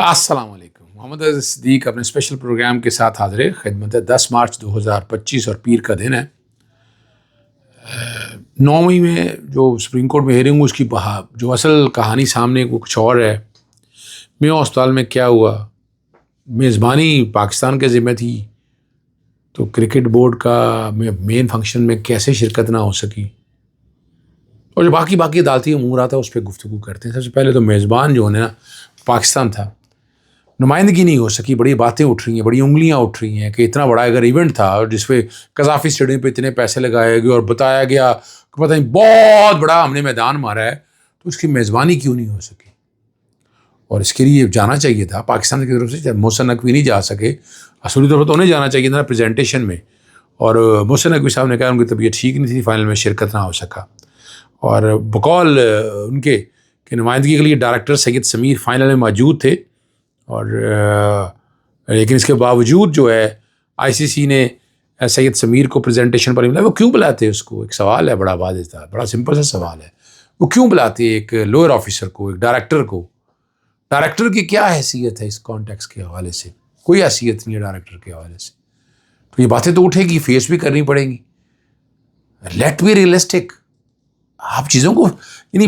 السلام علیکم. محمد عزیز صدیق اپنے اسپیشل پروگرام کے ساتھ حاضر ہے خدمت ہے. 10 مارچ 2025 اور پیر کا دن ہے. 9 مئی میں جو سپریم کورٹ میں ہیئرنگ اس کی جو اصل کہانی سامنے کو کچھ اور ہے. میو اسپتال میں کیا ہوا، میزبانی پاکستان کے ذمہ تھی تو کرکٹ بورڈ کا مین فنکشن میں کیسے شرکت نہ ہو سکی، اور جو باقی عدالتی امور آتا ہے اس پہ گفتگو کرتے ہیں. سب سے پہلے تو میزبان جو ہے نا پاکستان تھا، نمائندگی نہیں ہو سکی. بڑی باتیں اٹھ رہی ہیں، بڑی انگلیاں اٹھ رہی ہیں کہ اتنا بڑا اگر ایونٹ تھا اور جس پہ قذافی اسٹیڈیم پہ اتنے پیسے لگائے گئے اور بتایا گیا کہ پتہ نہیں بہت بڑا ہم نے میدان مارا ہے، تو اس کی میزبانی کیوں نہیں ہو سکی. اور اس کے لیے جانا چاہیے تھا پاکستان کی طرف سے. محسن نقوی نہیں جا سکے، اصولی طور پر تو انہیں جانا چاہیے تھا پریزنٹیشن میں، اور محسن نقوی صاحب نے کہا ان کی طبیعت ٹھیک نہیں تھی، فائنل میں شرکت نہ ہو سکا. اور بقول ان کے کہ نمائندگی کے لیے ڈائریکٹر سید سمیر فائنل میں موجود تھے، اور لیکن اس کے باوجود جو ہے آئی سی سی نے سید سمیر کو پریزنٹیشن پر وہ کیوں بلاتے؟ اس کو ایک سوال ہے، بڑا واضح تھا، بڑا سمپل سا سوال ہے. وہ کیوں بلاتے ایک لوئر آفیسر کو، ایک ڈائریکٹر کو؟ ڈائریکٹر کی کیا حیثیت ہے اس کانٹیکس کے حوالے سے؟ کوئی حیثیت نہیں ہے ڈائریکٹر کے حوالے سے. تو یہ باتیں تو اٹھے گی، فیس بھی کرنی پڑیں گی. Let be realistic. آپ چیزوں کو یعنی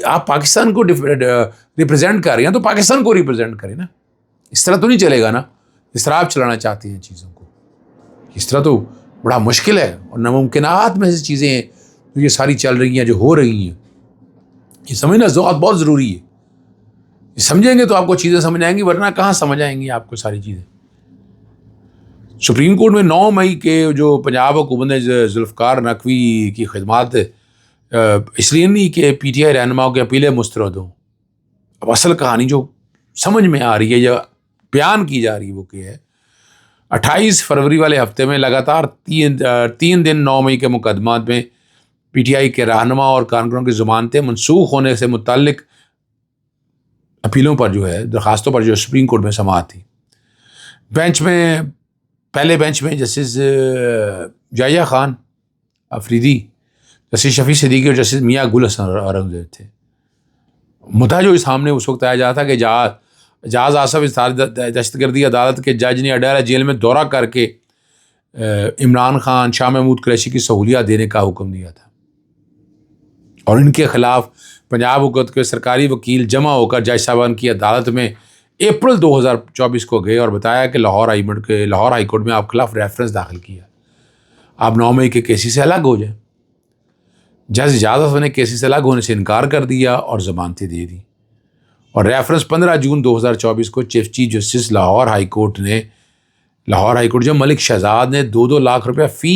آپ پاکستان کو ریپرزینٹ کر رہے ہیں تو پاکستان کو ریپرزینٹ کریں نا. اس طرح تو نہیں چلے گا نا، اس طرح آپ چلانا چاہتے ہیں چیزوں کو. اس طرح تو بڑا مشکل ہے، اور ناممکنات میں سے چیزیں ہیں جو یہ ساری چل رہی ہیں، جو ہو رہی ہیں. یہ سمجھنا بہت ضروری ہے. یہ سمجھیں گے تو آپ کو چیزیں سمجھ آئیں گی، ورنہ کہاں سمجھ آئیں گی آپ کو ساری چیزیں. سپریم کورٹ میں 9 مئی کے جو پنجاب حکومت نے ذوالفقار نقوی کی خدمات اس لیے نہیں کہ پی ٹی آئی رہنماؤں کی اپیلیں مسترد ہوں. اب اصل کہانی جو سمجھ میں آ رہی ہے یا بیان کی جا رہی ہے وہ کیا ہے. 28 فروری والے ہفتے میں لگاتار 3 دن 9 مئی کے مقدمات میں پی ٹی آئی کے رہنما اور کارکنوں کی ضمانتیں منسوخ ہونے سے متعلق اپیلوں پر جو ہے، درخواستوں پر جو سپریم کورٹ میں سماعت تھی. بینچ میں پہلے بینچ میں جسٹس جائیہ خان افریدی، جسٹس شفیع صدیقی اور جسٹس میاں گل حسن اورنگزیب تھے. مدعا جو سامنے اس وقت آیا جاتا کہ جہاز آصف دہشت گردی عدالت کے جج نے اڈیالہ جیل میں دورہ کر کے عمران خان، شاہ محمود قریشی کی سہولیات دینے کا حکم دیا تھا، اور ان کے خلاف پنجاب حکومت کے سرکاری وکیل جمع ہو کر جج صاحبان کی عدالت میں اپریل 2024 کو گئے اور بتایا کہ لاہور ہائی کورٹ میں آپ کے خلاف ریفرنس داخل کیا، آپ 9 مئی کے کیسی سے الگ ہو جائیں. جج اجازت نے کیسی سے الگ ہونے سے انکار کر دیا اور ضمانتیں دے دی، اور ریفرنس 15 جون 2024 کو chief justice Lahore high court جو ملک شہزاد نے 2 لاکھ روپیہ فی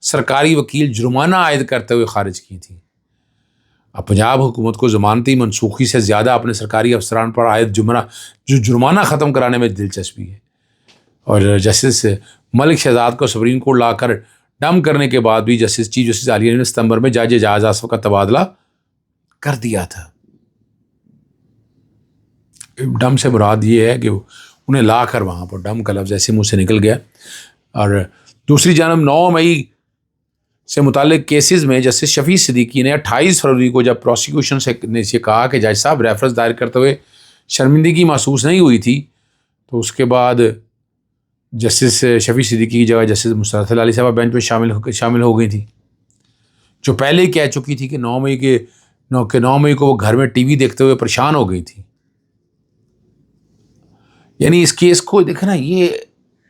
سرکاری وکیل جرمانہ عائد کرتے ہوئے خارج کی تھی. اب پنجاب حکومت کو ضمانتی منسوخی سے زیادہ اپنے سرکاری افسران پر عائد جرمانہ ختم کرانے میں دلچسپی ہے، اور جسٹس ملک شہزاد کو سپریم کورٹ لا کر ڈم کرنے کے بعد بھی چیف جسٹس عالیہ نے ستمبر میں جج اعجاز آصف کا تبادلہ کر دیا تھا. ڈم سے مراد یہ ہے کہ انہیں لا کر وہاں پر، ڈم کا لفظ ایسے منہ سے نکل گیا. اور دوسری جانب 9 مئی سے متعلق کیسز میں جسٹس شفیع صدیقی نے 28 فروری کو جب پروسیکیوشن نے کہا کہ جج صاحب ریفرنس دائر کرتے ہوئے شرمندگی محسوس نہیں ہوئی تھی، تو اس کے بعد جسٹس شفیع صدیقی کی جگہ جسٹس مسرت علی صاحبہ بینچ میں شامل ہو گئی تھی، جو پہلے ہی کہہ چکی تھی کہ 9 مئی کو وہ گھر میں ٹی وی دیکھتے ہوئے پریشان ہو گئی تھی. یعنی اس کیس کو دیکھنا، یہ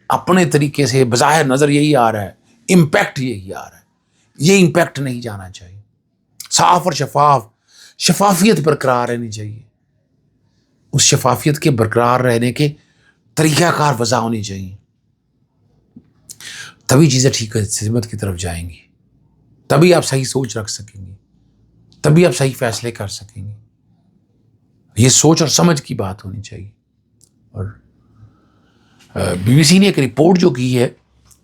اپنے طریقے سے بظاہر نظر یہی آ رہا ہے، امپیکٹ یہی آ رہا ہے. یہ امپیکٹ نہیں جانا چاہیے. صاف اور شفافیت برقرار رہنی چاہیے. اس شفافیت کے برقرار رہنے کے طریقہ کار وضع ہونی چاہیے، تبھی چیزیں ٹھیک خدمت کی طرف جائیں گی، تبھی آپ صحیح سوچ رکھ سکیں گے، تبھی آپ صحیح فیصلے کر سکیں گے. یہ سوچ اور سمجھ کی بات ہونی چاہیے. اور بی بی سی نے ایک رپورٹ جو کی ہے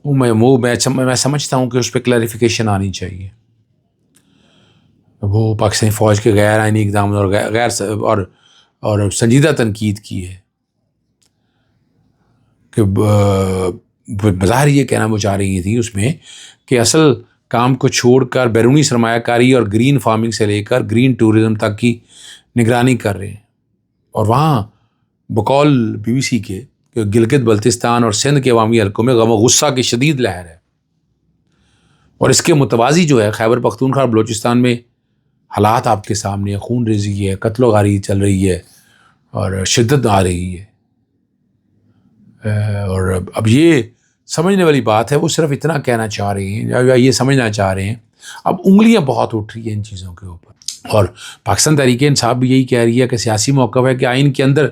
میں سمجھتا ہوں کہ اس پہ کلیریفیکیشن آنی چاہیے. وہ پاکستانی فوج کے غیر آئینی اقدامات اور غیر اور سنجیدہ تنقید کی ہے کہ بظاہر یہ کہنا وہ چاہ رہی تھی اس میں کہ اصل کام کو چھوڑ کر بیرونی سرمایہ کاری اور گرین فارمنگ سے لے کر گرین ٹورزم تک کی نگرانی کر رہے ہیں، اور وہاں بقول BBC کے کہ گلگت بلتستان اور سندھ کے عوامی حلقوں میں غم و غصہ کی شدید لہر ہے، اور اس کے متوازی جو ہے خیبر پختونخوا اور بلوچستان میں حالات آپ کے سامنے ہیں، خون ریزی ہے، قتل و غارت چل رہی ہے اور شدت آ رہی ہے۔ اور اب یہ سمجھنے والی بات ہے، وہ صرف اتنا کہنا چاہ رہے ہیں یا یہ سمجھنا چاہ رہے ہیں، اب انگلیاں بہت اٹھ رہی ہیں ان چیزوں کے اوپر، اور پاکستان تحریک انصاف بھی یہی کہہ رہی ہے کہ سیاسی موقف ہے کہ آئین کے اندر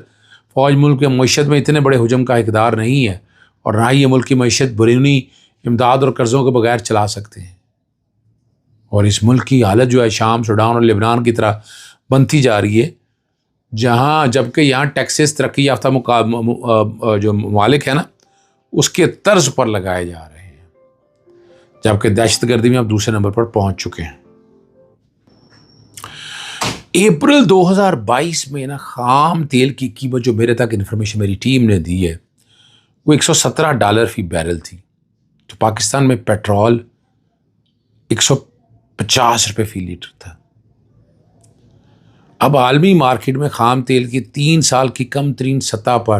فوج ملک کے معیشت میں اتنے بڑے حجم کا اقدار نہیں ہے، اور نہ ہی یہ ملک کی معیشت بیرونی امداد اور قرضوں کے بغیر چلا سکتے ہیں، اور اس ملک کی حالت جو ہے شام، سوڈان اور لبنان کی طرح بنتی جا رہی ہے، جہاں جبکہ یہاں ٹیکسز ترقی یافتہ جو ممالک ہیں نا اس کے طرز پر لگائے جا رہے ہیں، جبکہ دہشت گردی میں اب دوسرے نمبر پر پہنچ چکے ہیں۔ اپریل 2022 میں نا خام تیل کی قیمت جو میرے تک انفارمیشن میری ٹیم نے دی ہے وہ $117 فی بیرل تھی، تو پاکستان میں پیٹرول $150 فی لیٹر تھا۔ اب عالمی مارکیٹ میں خام تیل کی 3 سال کی کم ترین سطح پر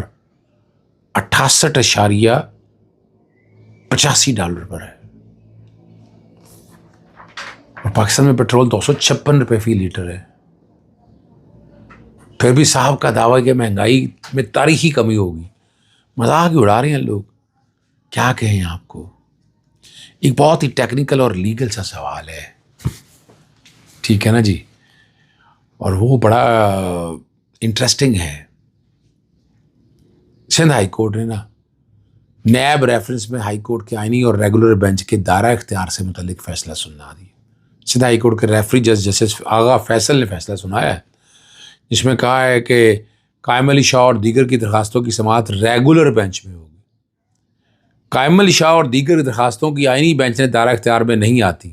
$68.85 پر ہے، اور پاکستان میں پیٹرول $256 فی لیٹر ہے۔ پھر بھی صاحب کا دعویٰ کہ مہنگائی میں تاریخی کمی ہوگی، مذاق ہی اڑا رہے ہیں لوگ، کیا کہیں آپ کو۔ ایک بہت ہی ٹیکنیکل اور لیگل سا سوال ہے، ٹھیک ہے نا جی، اور وہ بڑا انٹرسٹنگ ہے۔ سندھ ہائی کورٹ نے نا نیب ریفرنس میں ہائی کورٹ کے آئینی اور ریگولر بینچ کے دائرہ اختیار سے متعلق فیصلہ سنا دیا۔ سندھ ہائی کورٹ کے ریفری جج جسٹس آغا فیصل نے فیصلہ سنایا ہے، جس میں کہا ہے کہ قائم علی شاہ اور دیگر کی درخواستوں کی سماعت ریگولر بینچ میں ہوگی۔ قائم علی شاہ اور دیگر درخواستوں کی آئینی بینچ نے دائرہ اختیار میں نہیں آتی،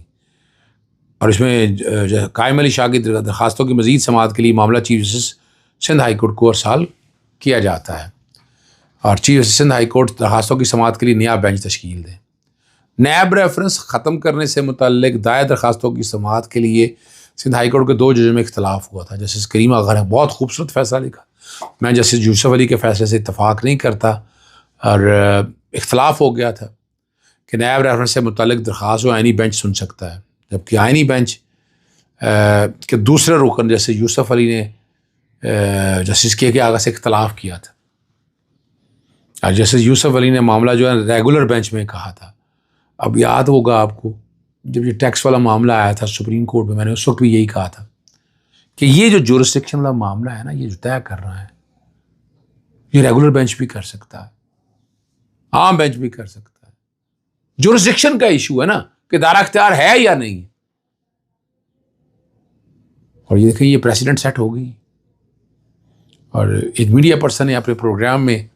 اور اس میں قائم علی شاہ کی درخواستوں کی مزید سماعت کے لیے معاملہ chief justice Sindh high court کو ارسال کیا جاتا ہے، اور chief justice Sindh high court درخواستوں کی سماعت کے لیے نیا بینچ تشکیل دے۔ نیب ریفرنس ختم کرنے سے متعلق دائر درخواستوں کی سماعت کے لیے سندھ ہائی کورٹ کے 2 ججوں میں اختلاف ہوا تھا۔ جسٹس کریم آغا نے بہت خوبصورت فیصلہ لکھا، میں جسٹس یوسف علی کے فیصلے سے اتفاق نہیں کرتا، اور اختلاف ہو گیا تھا کہ نیب ریفرنس سے متعلق درخواست آئینی بینچ سن سکتا ہے، جبکہ آئینی بینچ کے دوسرے رکن جیسے یوسف علی نے جسٹس کے آغا سے اختلاف کیا تھا، اور جسٹس یوسف علی نے معاملہ جو ہے ریگولر بینچ میں کہا تھا۔ اب یاد ہوگا آپ کو جب یہ ٹیکس والا معاملہ آیا تھا سپریم کورٹ میں، میں نے اس وقت بھی یہی کہا تھا کہ یہ جو جورسڈکشن والا معاملہ ہے نا، یہ جو طے کر رہا ہے یہ ریگولر بینچ بھی کر سکتا ہے، عام بینچ بھی کر سکتا ہے۔ جورسڈکشن کا ایشو ہے نا کہ دائرہ اختیار ہے یا نہیں، اور یہ دیکھیں یہ پریسیڈنٹ سیٹ ہو گئی۔ اور ایک میڈیا پرسن نے اپنے پروگرام میں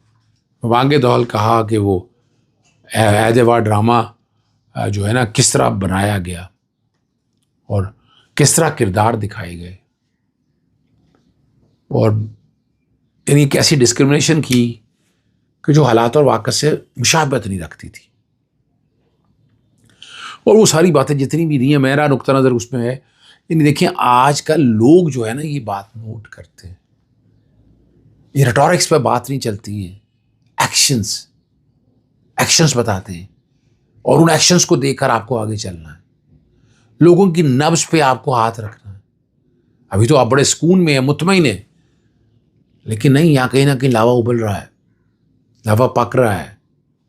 وانگے دول کہا کہ وہ عہد وار ڈرامہ جو ہے نا کس طرح بنایا گیا اور کس طرح کردار دکھائے گئے، اور یعنی ایک ایسی ڈسکرمنیشن کی کہ جو حالات اور واقع سے مشابہت نہیں رکھتی تھی، اور وہ ساری باتیں جتنی بھی دی ہیں میرا نقطہ نظر اس میں ہے، یعنی دیکھیں آج کل لوگ جو ہے نا یہ بات نوٹ کرتے ہیں، یہ ریٹورکس پہ بات نہیں چلتی ہے، ایکشنز بتاتے ہیں، اور ان ایکشنز کو دیکھ کر آپ کو آگے چلنا ہے، لوگوں کی نبض پہ آپ کو ہاتھ رکھنا ہے۔ ابھی تو آپ بڑے سکون میں ہیں، مطمئن ہیں، لیکن نہیں، یہاں کہیں نہ کہیں لاوا ابل رہا ہے، لاوا پک رہا ہے،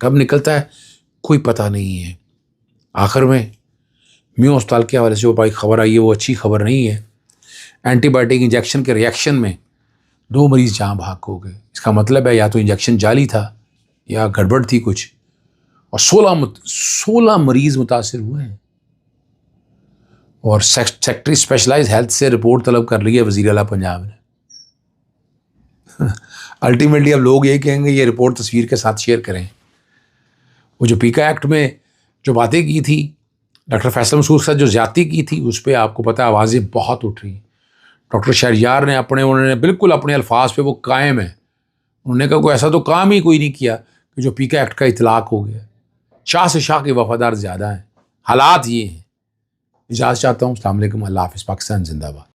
کب نکلتا ہے کوئی پتہ نہیں ہے۔ آخر میں میو اسپتال کے حوالے سے وہ بھائی خبر آئی ہے، وہ اچھی خبر نہیں ہے، اینٹی بائیوٹک انجیکشن کے ریئیکشن میں 2 مریض جاں بحق ہو گئے۔ اس کا مطلب ہے یا تو انجیکشن جعلی تھا یا گڑبڑ تھی کچھ، اور 16 مریض متاثر ہوئے ہیں، اور سیکٹری اسپیشلائز ہیلتھ سے رپورٹ طلب کر لی ہے وزیر اعلیٰ پنجاب نے۔ الٹیمیٹلی اب لوگ یہی کہیں گے یہ رپورٹ تصویر کے ساتھ شیئر کریں۔ وہ جو پیکا ایکٹ میں جو باتیں کی تھی ڈاکٹر فیصل مسعود کے ساتھ جو زیادتی کی تھی، اس پہ آپ کو پتہ ہے آوازیں بہت اٹھ رہی ہیں۔ ڈاکٹر شہریار نے انہوں نے بالکل اپنے الفاظ پہ وہ قائم ہیں، انہوں نے کہا کوئی ایسا تو کام ہی کوئی نہیں کیا کہ جو پیکا ایکٹ کا اطلاق ہو گیا۔ شاہ سے شاہ کے وفادار زیادہ ہیں، حالات یہ ہیں۔ اجازت چاہتا ہوں، السلام علیکم، اللہ حافظ، پاکستان زندہ باد۔